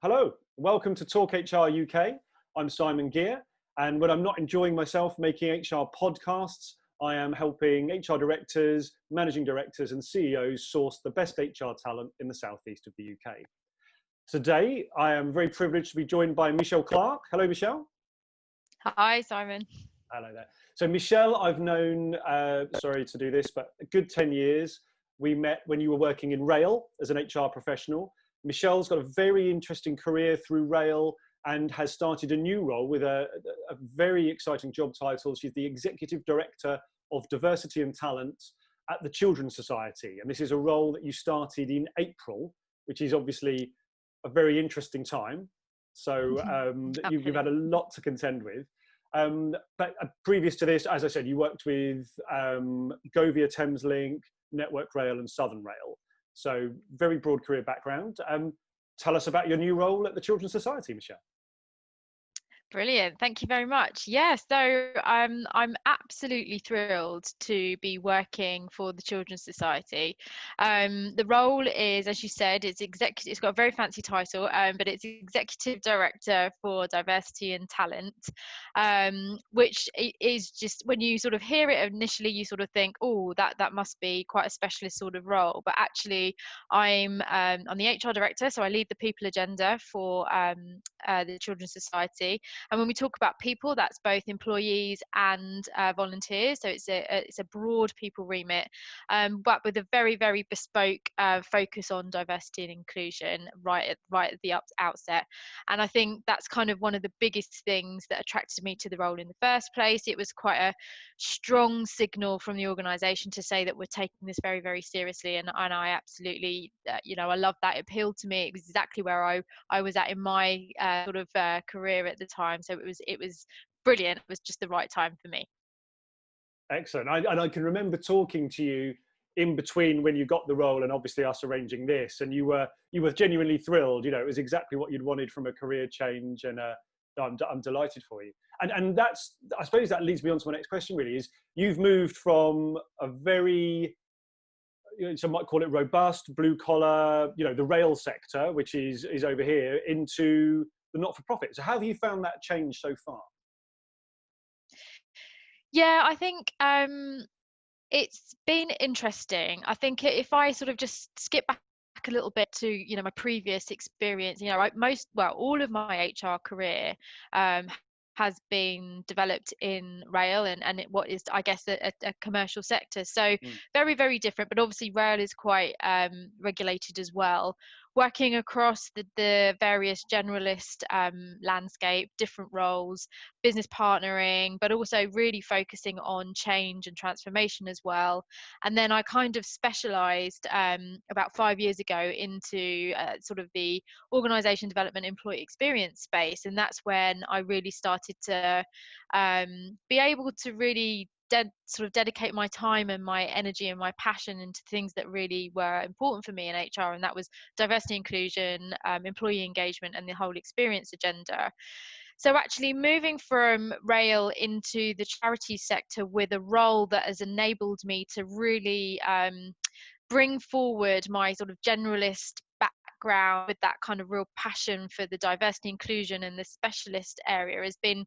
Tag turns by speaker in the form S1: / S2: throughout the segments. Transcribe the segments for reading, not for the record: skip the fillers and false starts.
S1: Hello, welcome to Talk HR UK. I'm Simon Geere, and when I'm not enjoying myself making HR podcasts, I am helping HR directors, managing directors, and CEOs source the best HR talent in the southeast of the UK. Today, I am very privileged to be joined by Michelle Clark. Hello, Michelle.
S2: Hi, Simon.
S1: Hello there. So Michelle, I've known, sorry to do this, but a good 10 years. We met when you were working in rail as an HR professional. Michelle's got a very interesting career through rail and has started a new role with a very exciting job title. She's the Executive Director of Diversity and Talent at the Children's Society. And this is a role that you started in April, which is obviously a very interesting time. So you've had a lot to contend with. But previous to this, as I said, you worked with Govia Thameslink, Network Rail and Southern Rail. So very broad career background. Tell us about your new role at the Children's Society, Michelle.
S2: Brilliant. Thank you very much. Yeah, so I'm absolutely thrilled to be working for the Children's Society. The role is, as you said, it's got a very fancy title, but it's Executive Director for Diversity and Talent, which is just, when you sort of hear it initially, you sort of think, oh, that must be quite a specialist sort of role. But actually, I'm the HR Director, so I lead the people agenda for the Children's Society. And when we talk about people, that's both employees and volunteers. So it's a broad people remit, but with a very, very bespoke focus on diversity and inclusion right at the outset. And I think that's kind of one of the biggest things that attracted me to the role in the first place. It was quite a strong signal from the organisation to say that we're taking this very, very seriously. And I absolutely, I love that. It appealed to me. It was exactly where I was at in my sort of career at the time. So it was brilliant. It was just the right time for me.
S1: Excellent. And I can remember talking to you in between when you got the role and obviously us arranging this, and you were genuinely thrilled. It was exactly what you'd wanted from a career change, and I'm delighted for you. And that's, I suppose that leads me on to my next question really, is you've moved from a very, some might call it robust, blue collar, the rail sector, which is over here, into the not-for-profit. So how have you found that change so far?
S2: Yeah, I think it's been interesting. I think if I sort of just skip back a little bit to my previous experience, all of my HR career has been developed in rail and what is, I guess, a commercial sector. So very, very different, but obviously rail is quite regulated as well. Working across the various generalist landscape, different roles, business partnering, but also really focusing on change and transformation as well. And then I kind of specialised about 5 years ago into sort of the organisation development, employee experience space, and that's when I really started to be able to really sort of dedicate my time and my energy and my passion into things that really were important for me in HR, and that was diversity, inclusion, employee engagement, and the whole experience agenda. So actually moving from rail into the charity sector with a role that has enabled me to really bring forward my sort of generalist background with that kind of real passion for the diversity, inclusion, and the specialist area has been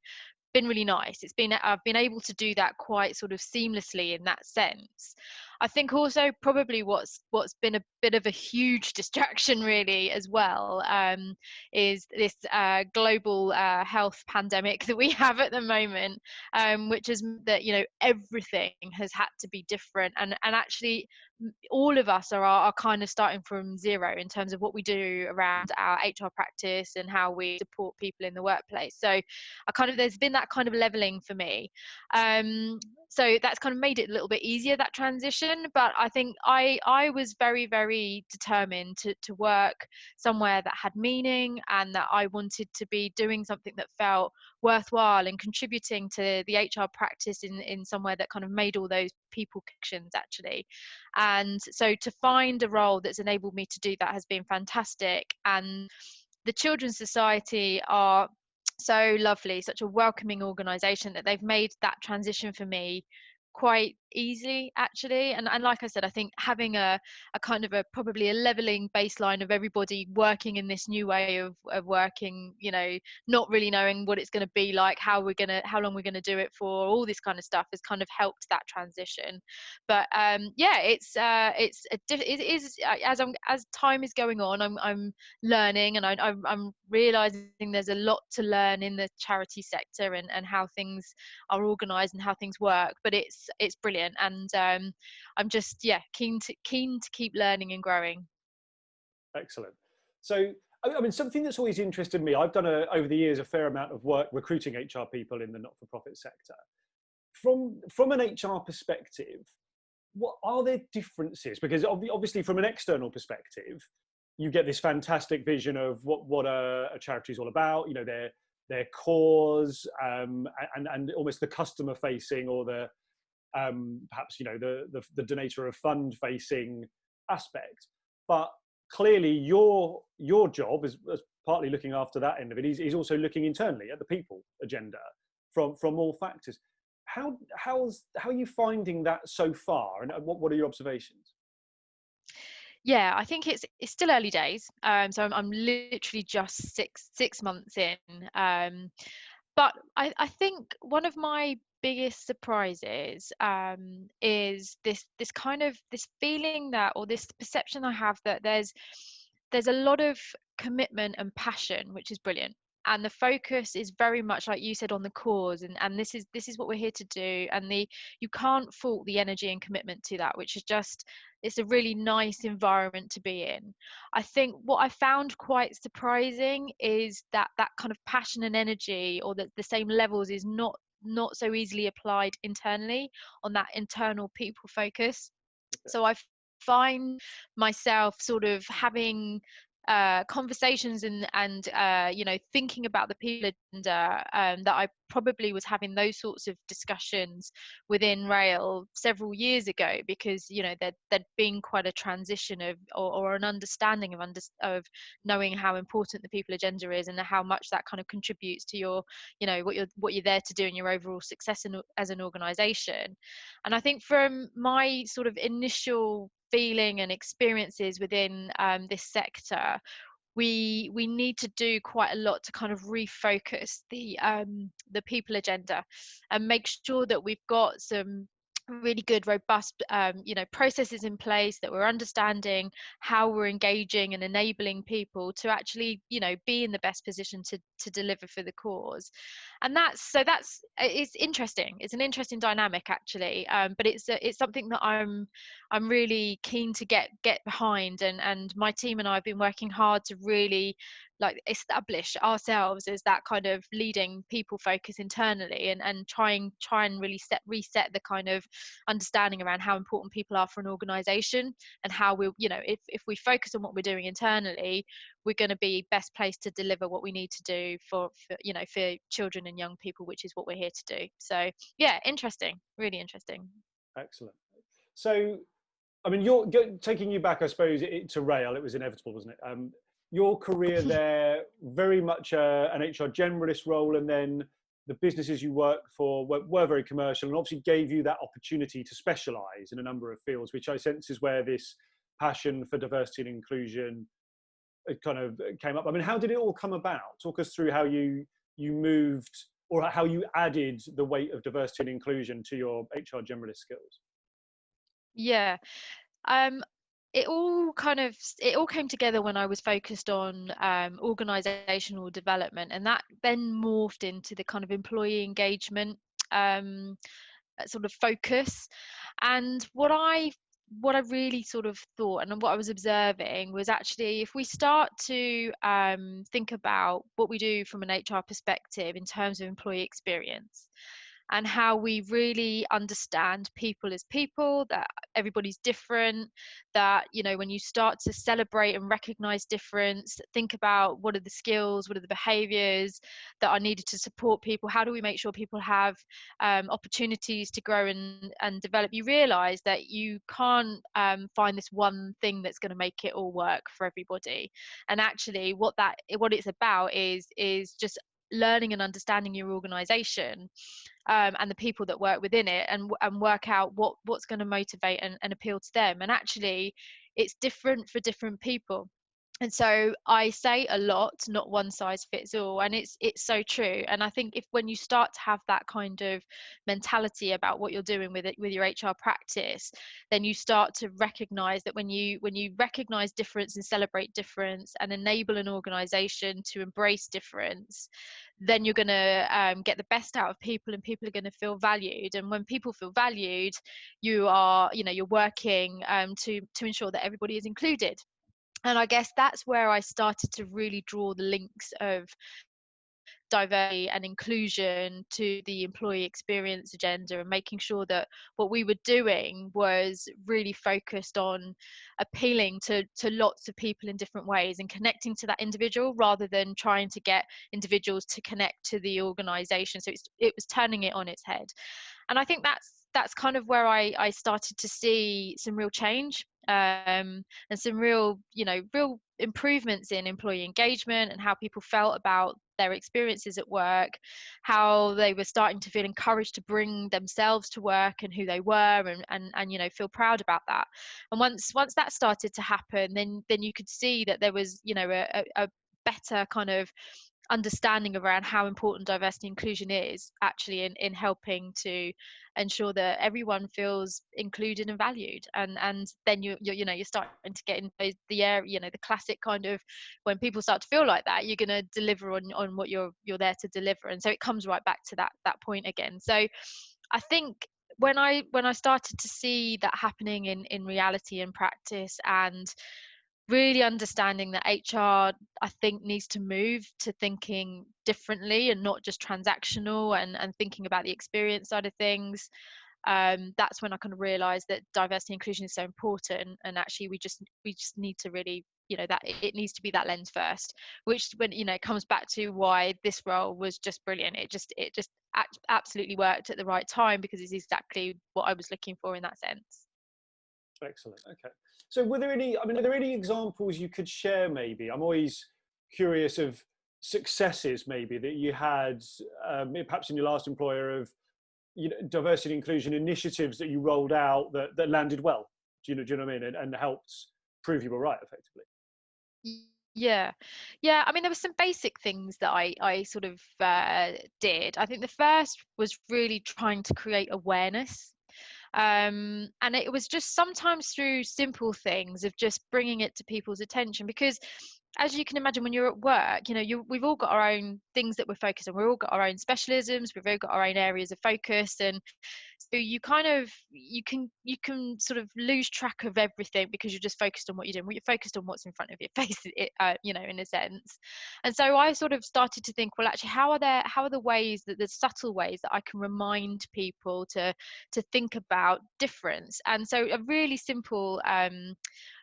S2: really nice. I've been able to do that quite sort of seamlessly in that sense. I think also probably what's been a bit of a huge distraction really as well is this global health pandemic that we have at the moment, which is that everything has had to be different, and actually all of us are kind of starting from zero in terms of what we do around our HR practice and how we support people in the workplace. So there's been that kind of leveling for me. So that's kind of made it a little bit easier, that transition. But I think I was very, very determined to work somewhere that had meaning and that I wanted to be doing something that felt worthwhile and contributing to the HR practice in somewhere that kind of made all those people connections actually. And so to find a role that's enabled me to do that has been fantastic. And the Children's Society are so lovely, such a welcoming organisation, that they've made that transition for me quite easily actually. And like I said, I think having a kind of a probably a leveling baseline of everybody working in this new way of working, you know, not really knowing what it's going to be like, how long we're going to do it for, all this kind of stuff has kind of helped that transition. But yeah, it is as time is going on, I'm learning, and I'm realizing there's a lot to learn in the charity sector, and how things are organized and how things work. But it's brilliant, and I'm just keen to keep learning and growing.
S1: Excellent. So, I mean, something that's always interested me, I've done over the years a fair amount of work recruiting HR people in the not-for-profit sector. From an HR perspective, what are there differences? Because obviously, from an external perspective, you get this fantastic vision of what a charity is all about. You know, their cause, and almost the customer facing, or the perhaps, you know, the donator of fund facing aspect. But clearly, your job is partly looking after that end of it. He's also looking internally at the people agenda from all factors. How are you finding that so far, and what are your observations?
S2: Yeah, I think it's still early days. So I'm literally just six months in. But I think one of my biggest surprises is this kind of this feeling that, or this perception I have, that there's a lot of commitment and passion, which is brilliant. And the focus is very much, like you said, on the cause, and this is what we're here to do. And you can't fault the energy and commitment to that, which is just, it's a really nice environment to be in. I think what I found quite surprising is that kind of passion and energy, or the same levels, is not so easily applied internally on that internal people focus. So I find myself sort of having conversations and you know, thinking about the people agenda, that I probably was having those sorts of discussions within rail several years ago, because, you know, there'd been quite a transition of, or an understanding of knowing how important the people agenda is, and how much that kind of contributes to your, you know, what you're there to do, and your overall success as an organization. And I think from my sort of initial feeling and experiences within this sector, we need to do quite a lot to kind of refocus the people agenda, and make sure that we've got some really good, robust you know, processes in place, that we're understanding how we're engaging and enabling people to actually, you know, be in the best position to deliver for the cause. And it's interesting. It's an interesting dynamic actually, but it's something that I'm really keen to get behind, and my team and I have been working hard to really, like, establish ourselves as that kind of leading people focus internally, and try and really reset the kind of understanding around how important people are for an organization, and how we, you know, if we focus on what we're doing internally, we're going to be best placed to deliver what we need to do for, you know, for children and young people, which is what we're here to do. So yeah, interesting, really interesting.
S1: Excellent. So, I mean, taking you back, I suppose, to rail. It was inevitable, wasn't it? Your career there, very much an HR generalist role, and then the businesses you worked for were very commercial, and obviously gave you that opportunity to specialise in a number of fields, which I sense is where this passion for diversity and inclusion kind of came up. I mean, how did it all come about? Talk us through how you moved, or how you added the weight of diversity and inclusion to your HR generalist skills.
S2: Yeah. Um, it all came together when I was focused on organizational development, and that then morphed into the kind of employee engagement um, sort of focus. And what I really sort of thought, and what I was observing, was actually, if we start to think about what we do from an HR perspective in terms of employee experience, and how we really understand people as people, that everybody's different, that, you know, when you start to celebrate and recognize difference, think about what are the skills, what are the behaviors that are needed to support people, how do we make sure people have opportunities to grow and develop, you realize that you can't find this one thing that's going to make it all work for everybody. And actually what it's about is just learning and understanding your organization, and the people that work within it, and work out what's going to motivate and appeal to them. And actually it's different for different people. And so I say a lot, not one size fits all, and it's so true. And I think if when you start to have that kind of mentality about what you're doing with it, with your HR practice, then you start to recognize that when you recognize difference and celebrate difference and enable an organization to embrace difference, then you're going to get the best out of people, and people are going to feel valued. And when people feel valued, you are, you're working to ensure that everybody is included. And I guess that's where I started to really draw the links of diversity and inclusion to the employee experience agenda, and making sure that what we were doing was really focused on appealing to lots of people in different ways and connecting to that individual, rather than trying to get individuals to connect to the organization. So it was turning it on its head. And I think that's kind of where I started to see some real change, and some real improvements in employee engagement and how people felt about their experiences at work, how they were starting to feel encouraged to bring themselves to work and who they were, and feel proud about that. And once that started to happen, then you could see that there was a better kind of understanding around how important diversity and inclusion is actually in helping to ensure that everyone feels included and valued. And then you're starting to get into the area, the classic kind of, when people start to feel like that, you're going to deliver on what you're there to deliver. And so it comes right back to that point again. So I think when I started to see that happening in reality and practice, and really understanding that HR, I think, needs to move to thinking differently and not just transactional, and thinking about the experience side of things. That's when I kind of realized that diversity and inclusion is so important, and actually we just need to really, that it needs to be that lens first, which, when it comes back to why this role was just brilliant. It just absolutely worked at the right time, because it's exactly what I was looking for in that sense.
S1: Excellent. Okay. So are there any examples you could share maybe? I'm always curious of successes maybe that you had, perhaps in your last employer, of diversity and inclusion initiatives that you rolled out that landed well. Do you know what I mean? And helped prove you were right, effectively.
S2: Yeah. I mean, there were some basic things that I sort of did. I think the first was really trying to create awareness. And it was just sometimes through simple things of just bringing it to people's attention, because as you can imagine, when you're at work, we've all got our own things that we're focused on. We've all got our own specialisms. We've all got our own areas of focus, and so you can sort of lose track of everything because you're just focused on what you're doing. You're focused on what's in front of your face, in a sense. And so I sort of started to think, well, actually, how are the ways, that the subtle ways that I can remind people to think about difference? And so a really simple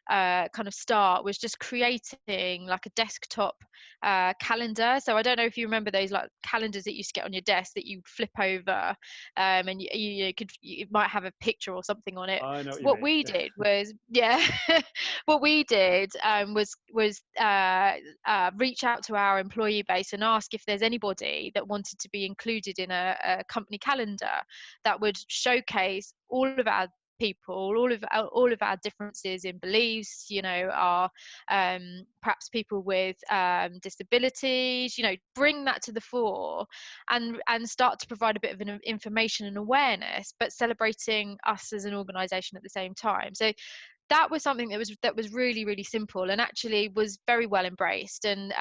S2: kind of start was just creating like a desktop calendar. So I don't know if you remember those like calendars that you used to get on your desk that you flip over, and you might have a picture or something on it.
S1: I know what you
S2: What
S1: mean.
S2: we did was what we did was reach out to our employee base and ask if there's anybody that wanted to be included in a company calendar that would showcase all of our people, all of our differences in beliefs, our perhaps people with disabilities, bring that to the fore, and start to provide a bit of an information and awareness, but celebrating us as an organization at the same time. So that was something that was really, really simple, and actually was very well embraced, and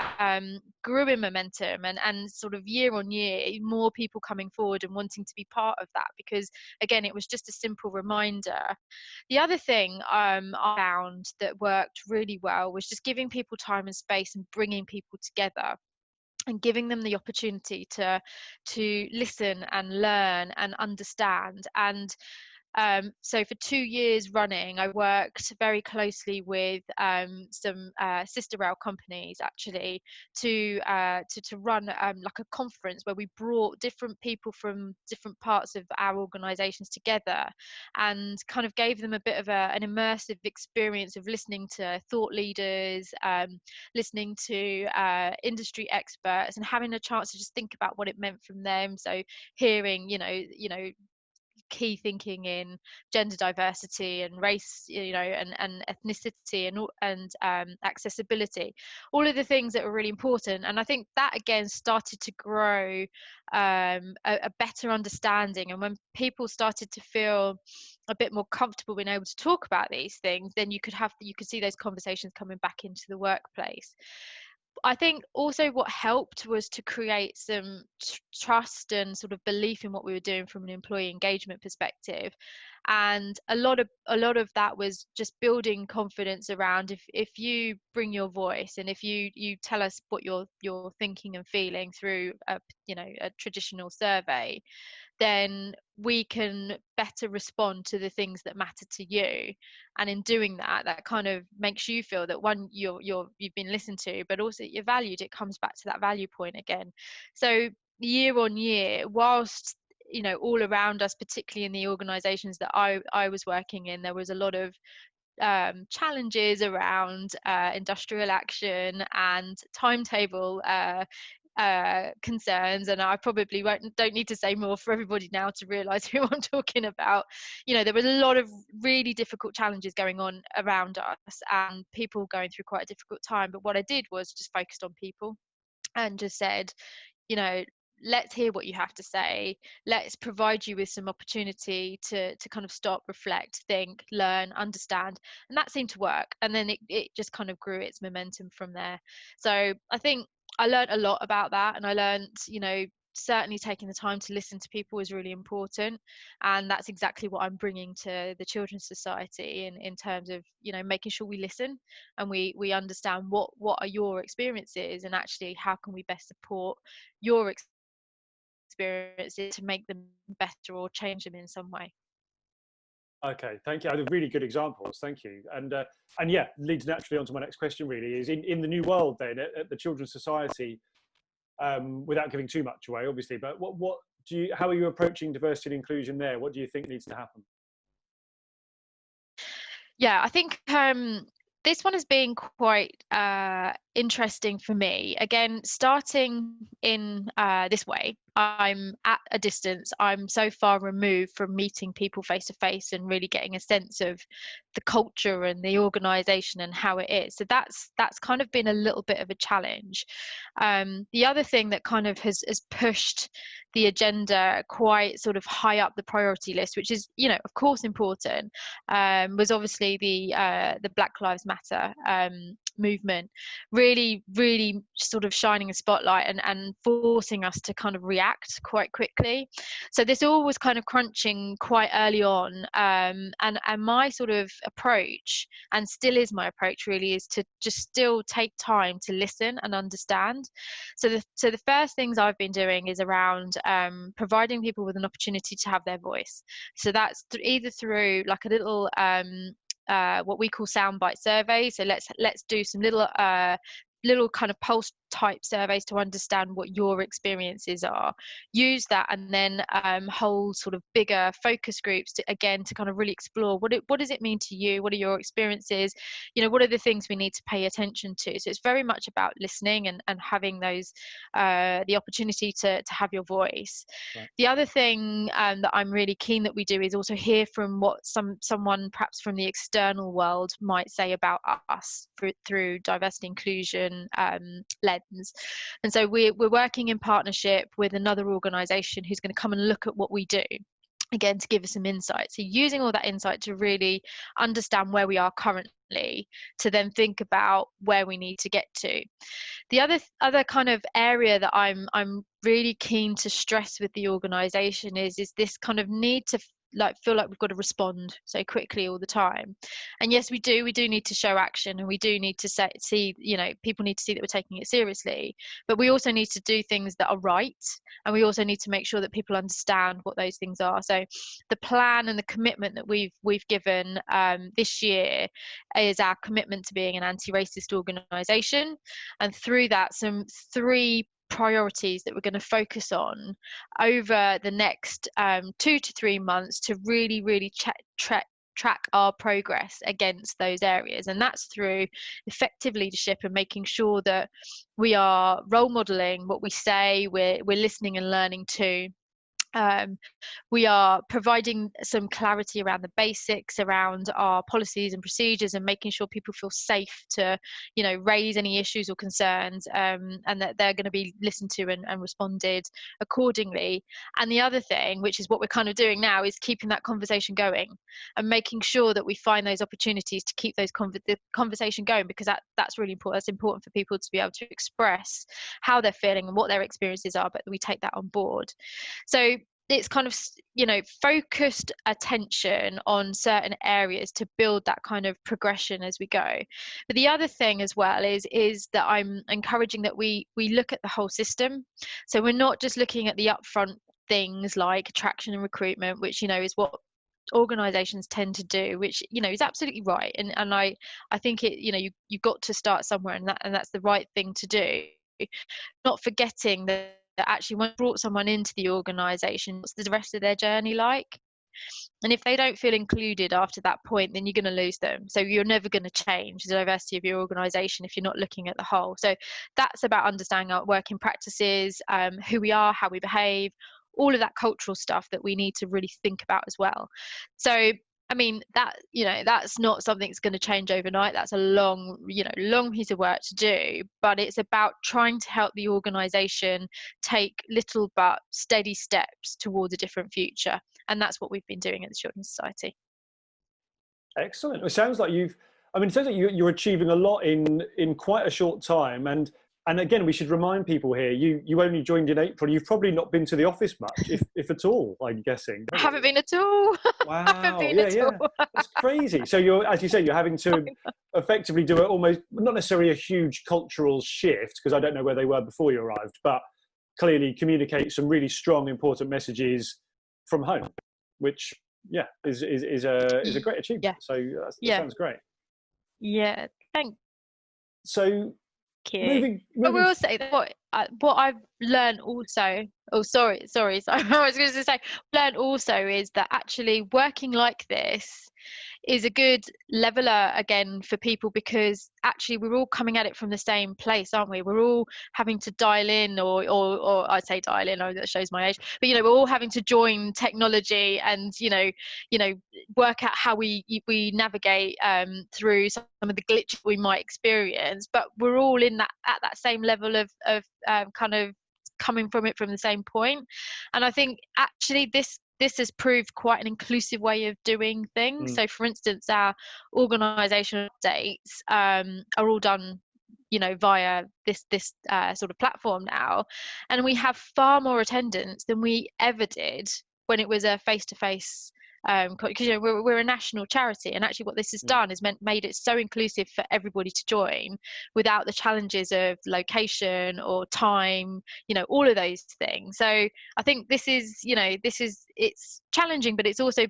S2: grew in momentum, and sort of year on year, more people coming forward and wanting to be part of that, because again, it was just a simple reminder. The other thing I found that worked really well was just giving people time and space, and bringing people together, and giving them the opportunity to listen and learn and understand. And So for 2 years running, I worked very closely with some sister rail companies actually to run like a conference where we brought different people from different parts of our organisations together and kind of gave them a bit of an immersive experience of listening to thought leaders, listening to industry experts, and having a chance to just think about what it meant from them. So hearing, key thinking in gender diversity and race, and ethnicity and accessibility, all of the things that were really important. And I think that again started to grow a better understanding. And when people started to feel a bit more comfortable being able to talk about these things, then you could see those conversations coming back into the workplace. I think also what helped was to create some trust and sort of belief in what we were doing from an employee engagement perspective. And a lot of that was just building confidence around if you bring your voice and if you tell us what you're thinking and feeling through a traditional survey, then we can better respond to the things that matter to you. And in doing that, that kind of makes you feel that one, you've been listened to, but also you're valued. It comes back to that value point again. So year on year, whilst all around us, particularly in the organizations that I was working in, there was a lot of challenges around industrial action and timetable concerns, and I probably don't need to say more for everybody now to realize who I'm talking about. There was a lot of really difficult challenges going on around us and people going through quite a difficult time, but what I did was just focused on people and just said, let's hear what you have to say. Let's provide you with some opportunity to kind of stop, reflect, think, learn, understand. And that seemed to work. And then it just kind of grew its momentum from there. So I think I learned a lot about that. And I learned, certainly taking the time to listen to people is really important. And that's exactly what I'm bringing to the Children's Society in terms of, making sure we listen and we understand what are your experiences and actually how can we best support your experiences to make them better or change them in some way.
S1: Okay, thank you. Really good examples. Thank you. And yeah, leads naturally onto my next question. Really, is in the new world then at the Children's Society, without giving too much away, obviously. But how are you approaching diversity and inclusion there? What do you think needs to happen?
S2: Yeah, I think this one has been quite interesting for me. Again, starting in this way, I'm at a distance. I'm so far removed from meeting people face to face and really getting a sense of the culture and the organisation and how it is. So that's kind of been a little bit of a challenge. The other thing that kind of has pushed the agenda quite sort of high up the priority list, which is, of course important, was obviously the Black Lives Matter movement, really sort of shining a spotlight and forcing us to kind of react quite quickly. So this all was kind of crunching quite early on, and my sort of approach, and still is my approach really, is to just still take time to listen and understand. So the first things I've been doing is around providing people with an opportunity to have their voice. So that's either through like a little what we call soundbite surveys. So let's do some little kind of pulse type surveys to understand what your experiences are. Use that and then hold sort of bigger focus groups to kind of really explore what does it mean to you? What are your experiences? What are the things we need to pay attention to? So it's very much about listening and having those the opportunity to have your voice. Right. The other thing that I'm really keen that we do is also hear from what someone perhaps from the external world might say about us through diversity inclusion lens. And so we're working in partnership with another organisation who's going to come and look at what we do, again, to give us some insight. So using all that insight to really understand where we are currently, to then think about where we need to get to. The other kind of area that I'm really keen to stress with the organisation is this kind of need feel like we've got to respond so quickly all the time. And yes, we do need to show action, and we do need to see, you know, people need to see that we're taking it seriously, but we also need to do things that are right, and we also need to make sure that people understand what those things are. So the plan and the commitment that we've given this year is our commitment to being an anti-racist organisation, and through that, some 3 priorities that we're going to focus on over the next 2 to 3 months to really track our progress against those areas. And that's through effective leadership and making sure that we are role modeling what we say, we're listening and learning to. We are providing some clarity around the basics around our policies and procedures, and making sure people feel safe to, you know, raise any issues or concerns, and that they're going to be listened to and responded accordingly. And the other thing, which is what we're kind of doing now, is keeping that conversation going and making sure that we find those opportunities to keep those the conversation going, because that's really important. That's important for people to be able to express how they're feeling and what their experiences are, but we take that on board. So it's kind of, you know, focused attention on certain areas to build that kind of progression as we go. But the other thing as well is that I'm encouraging that we look at the whole system. So we're not just looking at the upfront things like attraction and recruitment, which, you know, is what organizations tend to do, which, you know, is absolutely right, and I think it, you know, you've got to start somewhere, and that's the right thing to do, not forgetting that actually when you brought someone into the organisation, what's the rest of their journey like? And if they don't feel included after that point, then you're going to lose them. So you're never going to change the diversity of your organisation if you're not looking at the whole. So that's about understanding our working practices, who we are, how we behave, all of that cultural stuff that we need to really think about as well. So I mean, that, you know, that's not something that's going to change overnight. That's a long piece of work to do, but it's about trying to help the organisation take little but steady steps towards a different future. And that's what we've been doing at the Children's Society.
S1: Excellent. It sounds like you're achieving a lot in quite a short time. And again, we should remind people here, you only joined in April. You've probably not been to the office much, if at all, I'm guessing.
S2: I haven't been at all.
S1: Wow. Yeah. That's crazy. So you're, as you say, you're having to effectively do almost, not necessarily a huge cultural shift, because I don't know where they were before you arrived, but clearly communicate some really strong, important messages from home, which, yeah, is a great achievement.
S2: Yeah.
S1: So that sounds great.
S2: Yeah. Thanks.
S1: So moving
S2: but we will say that what I've learned also, sorry, I was going to say, learned also is that actually working like this is a good leveler again for people, because actually we're all coming at it from the same place, aren't we? We're all having to dial in, or I say dial in, that shows my age, but, you know, we're all having to join technology and, you know, work out how we navigate through some of the glitches we might experience, but we're all at that same level of kind of coming from the same point. And I think actually this has proved quite an inclusive way of doing things. So for instance, our organisational updates are all done, you know, via this sort of platform now, and we have far more attendance than we ever did when it was a face-to-face, because, you know, we're a national charity, and actually what this has done is made it so inclusive for everybody to join without the challenges of location or time, you know, all of those things. So I think this is it's challenging, but it's also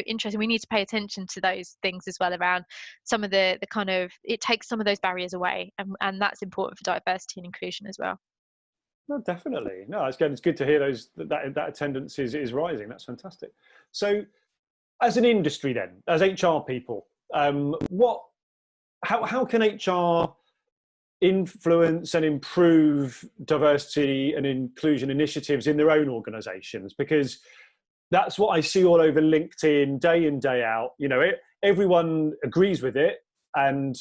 S2: interesting. We need to pay attention to those things as well, around some of the kind of, it takes some of those barriers away, and that's important for diversity and inclusion as well.
S1: No, definitely. No, it's good to hear that attendance is rising. That's fantastic. So, as an industry, then, as HR people, how can HR influence and improve diversity and inclusion initiatives in their own organisations? Because that's what I see all over LinkedIn day in, day out. You know, everyone agrees with it, and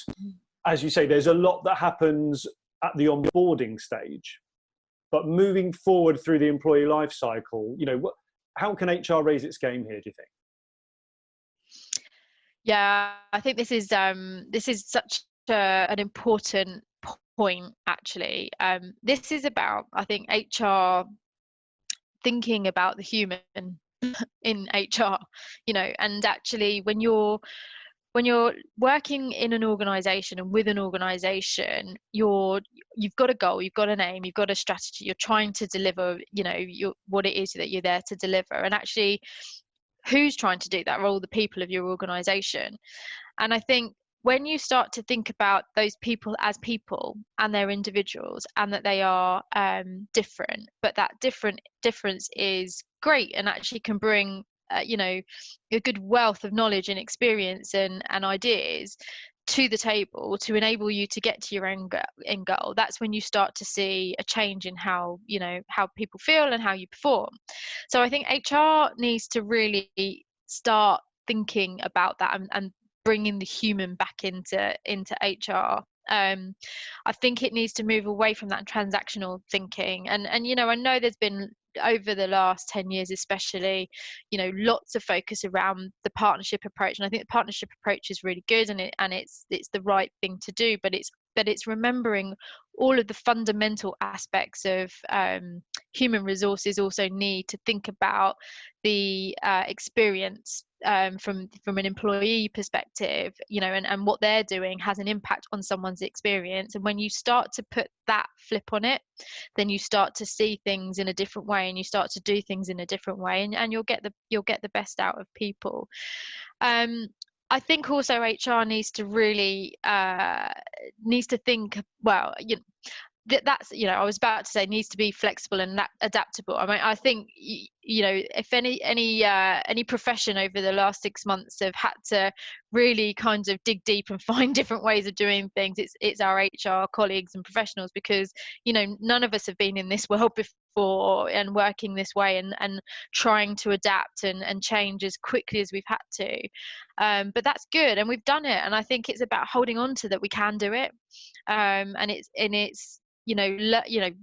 S1: as you say, there's a lot that happens at the onboarding stage. But moving forward through the employee life cycle, you know, how can HR raise its game here, do you think?
S2: Yeah, I think this is such an important point, actually. This is about, I think, HR thinking about the human in HR, and actually when you're working in an organization and with an organization, you've got a goal, you've got an aim, you've got a strategy, you're trying to deliver, what it is that you're there to deliver. And actually, who's trying to do that? Are all the people of your organization. And I think when you start to think about those people as people and they're individuals, and that they are different, but that difference is great and actually can bring a good wealth of knowledge and experience and ideas to the table to enable you to get to your end goal, that's when you start to see a change in how people feel and how you perform. So I think HR needs to really start thinking about that and bringing the human back into HR. I think it needs to move away from that transactional thinking, and I know there's been, over the last 10 years especially, lots of focus around the partnership approach, and I think the partnership approach is really good, and it's the right thing to do, but it's remembering all of the fundamental aspects of human resources also need to think about the experience from an employee perspective, and what they're doing has an impact on someone's experience. And when you start to put that flip on it, then you start to see things in a different way, and you start to do things in a different way, and you'll get the best out of people. I think also HR needs to really needs to think, well, that's I was about to say needs to be flexible and adaptable. I mean, I think if any profession over the last 6 months have had to really kind of dig deep and find different ways of doing things, it's our HR colleagues and professionals, because none of us have been in this world before and working this way and trying to adapt and change as quickly as we've had to. But that's good, and we've done it, and I think it's about holding on to that we can do it, and it's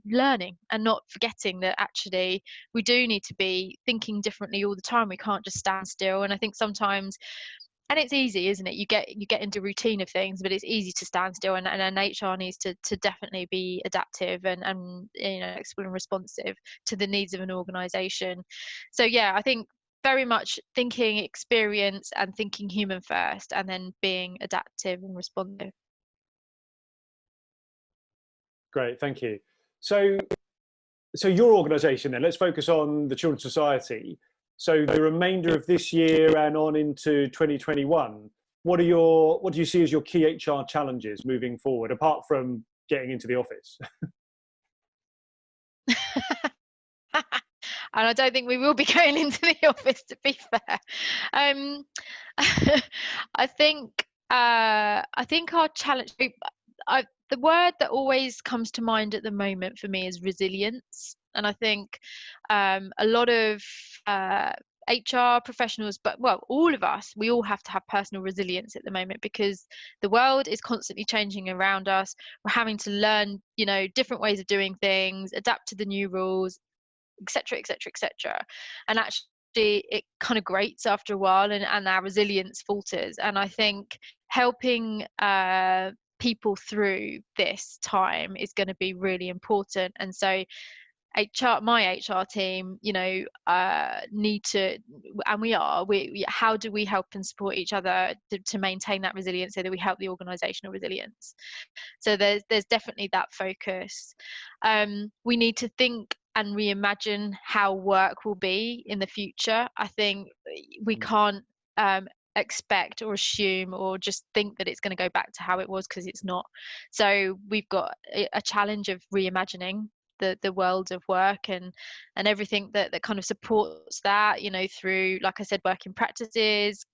S2: learning and not forgetting that actually we do need to be thinking differently all the time. We can't just stand still. And I think sometimes, and it's easy, isn't it? You get into routine of things, but it's easy to stand still, and HR needs to definitely be adaptive and flexible and responsive to the needs of an organization. So yeah, I think very much thinking experience and thinking human first, and then being adaptive and responsive.
S1: Great, thank you. So your organisation then, let's focus on the Children's Society. So the remainder of this year and on into 2021, what do you see as your key HR challenges moving forward, apart from getting into the office?
S2: And I don't think we will be going into the office, to be fair. I think our challenge. The word that always comes to mind at the moment for me is resilience, and I think a lot of HR professionals, but all of us, we all have to have personal resilience at the moment, because the world is constantly changing around us. We're having to learn, different ways of doing things, adapt to the new rules, etc., etc., etc. And actually, it kind of grates after a while, and our resilience falters. And I think helping people through this time is going to be really important. And so my HR team, need to, and how do we help and support each other to maintain that resilience, so that we help the organisational resilience? So there's definitely that focus. We need to think and reimagine how work will be in the future. I think we can't expect or assume or just think that it's going to go back to how it was, because it's not. So we've got a challenge of reimagining the world of work and everything that kind of supports that, through, like I said, working practices,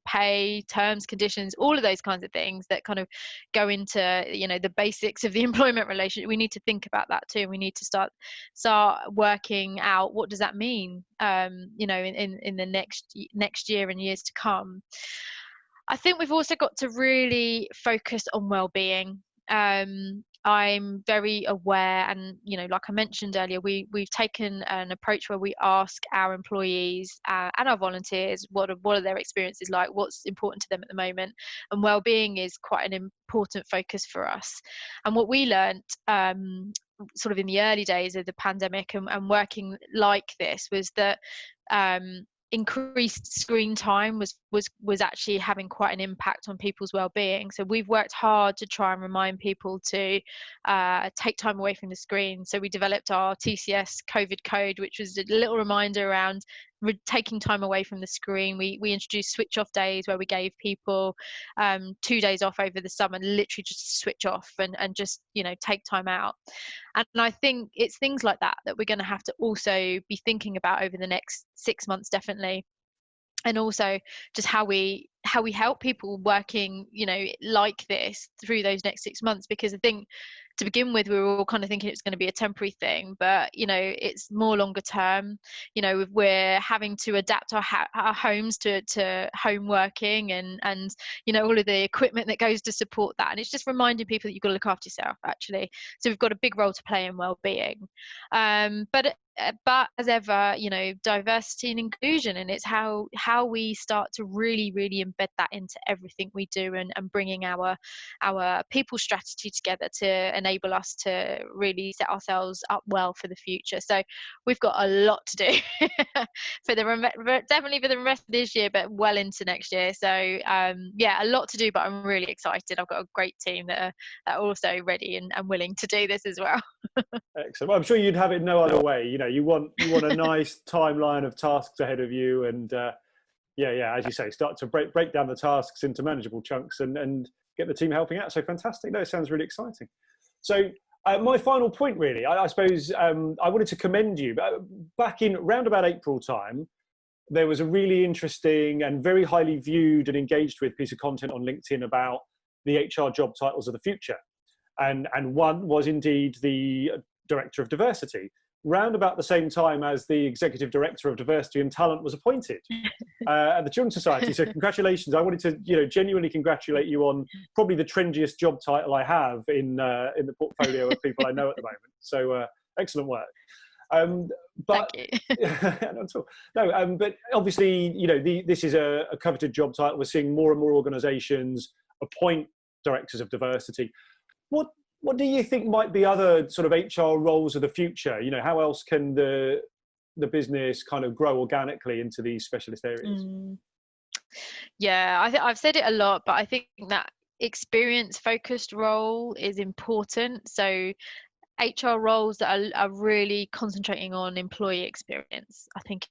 S2: pay, terms, conditions, all of those kinds of things that kind of go into, the basics of the employment relationship. We need to think about that too. We need to start working out, what does that mean, in the next year and years to come. I think we've also got to really focus on well-being. I'm very aware, and like I mentioned earlier, we've taken an approach where we ask our employees and our volunteers what are their experiences like, what's important to them at the moment, and well-being is quite an important focus for us. And what we learned sort of in the early days of the pandemic and working like this was that increased screen time was actually having quite an impact on people's well-being. So we've worked hard to try and remind people to take time away from the screen. So we developed our TCS COVID code, which was a little reminder around taking time away from the screen. We introduced switch off days where we gave people 2 days off over the summer, literally just switch off and just, you know, take time out. And I think it's things like that we're going to have to also be thinking about over the next 6 months, definitely. And also just how we help people working, you know, like this through those next 6 months, because I think to begin with we were all kind of thinking it's going to be a temporary thing, but you know, it's more longer term. You know, we're having to adapt our homes to home working and you know, all of the equipment that goes to support that, and it's just reminding people that you've got to look after yourself, actually. So we've got a big role to play in well-being, but as ever, you know, diversity and inclusion, and it's how we start to really embed that into everything we do, and bringing our people strategy together to enable us to really set ourselves up well for the future. So we've got a lot to do definitely for the rest of this year, but well into next year. So yeah, a lot to do, but I'm really excited. I've got a great team that are also ready and willing to do this as well.
S1: Excellent. Well, I'm sure you'd have it no other way. You know, you want a nice timeline of tasks ahead of you, and yeah, as you say, start to break down the tasks into manageable chunks and get the team helping out. So fantastic. No, it sounds really exciting. So my final point, really, I suppose I wanted to commend you. Back in round about April time, there was a really interesting and very highly viewed and engaged with piece of content on LinkedIn about the HR job titles of the future. And one was indeed the Director of Diversity, round about the same time as the Executive Director of Diversity and Talent was appointed at the Children's Society. So congratulations. I wanted to, you know, genuinely congratulate you on probably the trendiest job title I have in the portfolio of people I know at the moment. So excellent work. But
S2: thank you.
S1: Not at all. No, but obviously, you know, this is a coveted job title. We're seeing more and more organisations appoint directors of diversity. What do you think might be other sort of HR roles of the future? You know, how else can the business kind of grow organically into these specialist areas?
S2: Yeah, I've said it a lot, but I think that experience-focused role is important. So HR roles that are really concentrating on employee experience, I think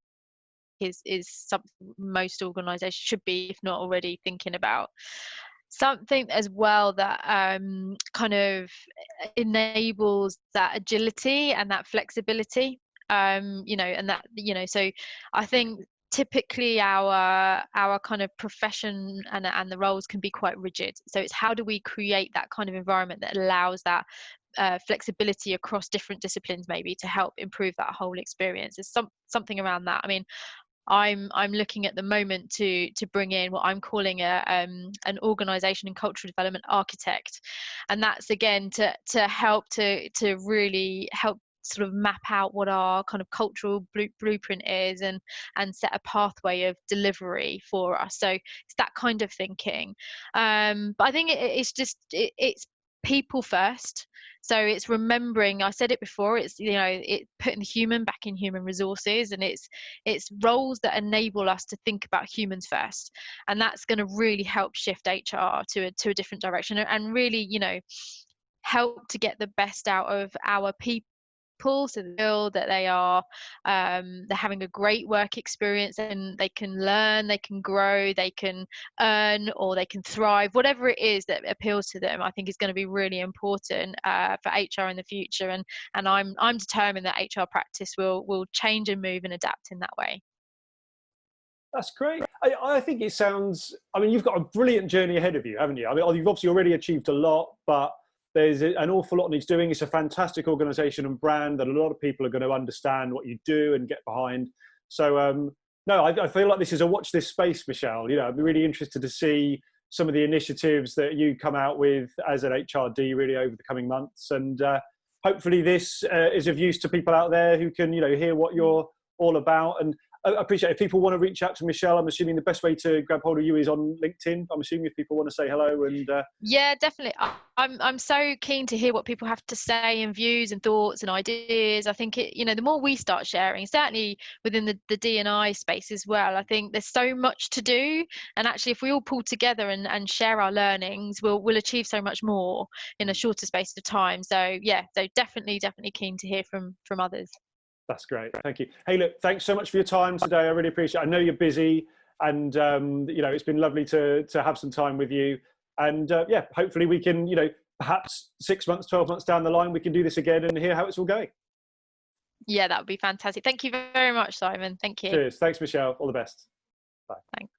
S2: is something most organisations should be, if not already, thinking about. Something as well that kind of enables that agility and that flexibility, you know, and that, you know, so I think typically our kind of profession and the roles can be quite rigid. So it's how do we create that kind of environment that allows that flexibility across different disciplines, maybe to help improve that whole experience. There's something around that. I mean, I'm looking at the moment to bring in what I'm calling an organisation and cultural development architect, and that's again to help to really help sort of map out what our kind of cultural blueprint is and set a pathway of delivery for us. So it's that kind of thinking, but I think it's people first. So it's remembering, I said it before, it's, you know, it putting the human back in human resources, and it's roles that enable us to think about humans first, and that's going to really help shift HR to a different direction, and really, you know, help to get the best out of our people, so they feel that they are they're having a great work experience, and they can learn, they can grow, they can earn, or they can thrive. Whatever it is that appeals to them, I think is going to be really important for HR in the future, and I'm determined that HR practice will change and move and adapt in that way.
S1: That's great. I think it sounds, I mean, you've got a brilliant journey ahead of you, haven't you? I mean, you've obviously already achieved a lot, but there's an awful lot needs doing. It's a fantastic organisation and brand that a lot of people are going to understand what you do and get behind. So, no, I feel like this is a watch this space, Michelle. You know, I'd be really interested to see some of the initiatives that you come out with as an HRD really over the coming months. And hopefully this is of use to people out there who can, you know, hear what you're all about. And I appreciate it. If people want to reach out to Michelle, I'm assuming the best way to grab hold of you is on LinkedIn. I'm assuming if people want to say hello and
S2: Yeah, definitely. I'm so keen to hear what people have to say, and views and thoughts and ideas. I think the more we start sharing, certainly within the D&I space as well, I think there's so much to do. And actually, if we all pull together and share our learnings, we'll achieve so much more in a shorter space of time. So yeah, so definitely keen to hear from others.
S1: That's great. Thank you. Hey, look, thanks so much for your time today. I really appreciate it. I know you're busy, and it's been lovely to have some time with you. And yeah, hopefully we can, perhaps 6 months, 12 months down the line, we can do this again and hear how it's all going.
S2: Yeah, that would be fantastic. Thank you very much, Simon. Thank you.
S1: Cheers. Thanks, Michelle. All the best. Bye.
S2: Thanks.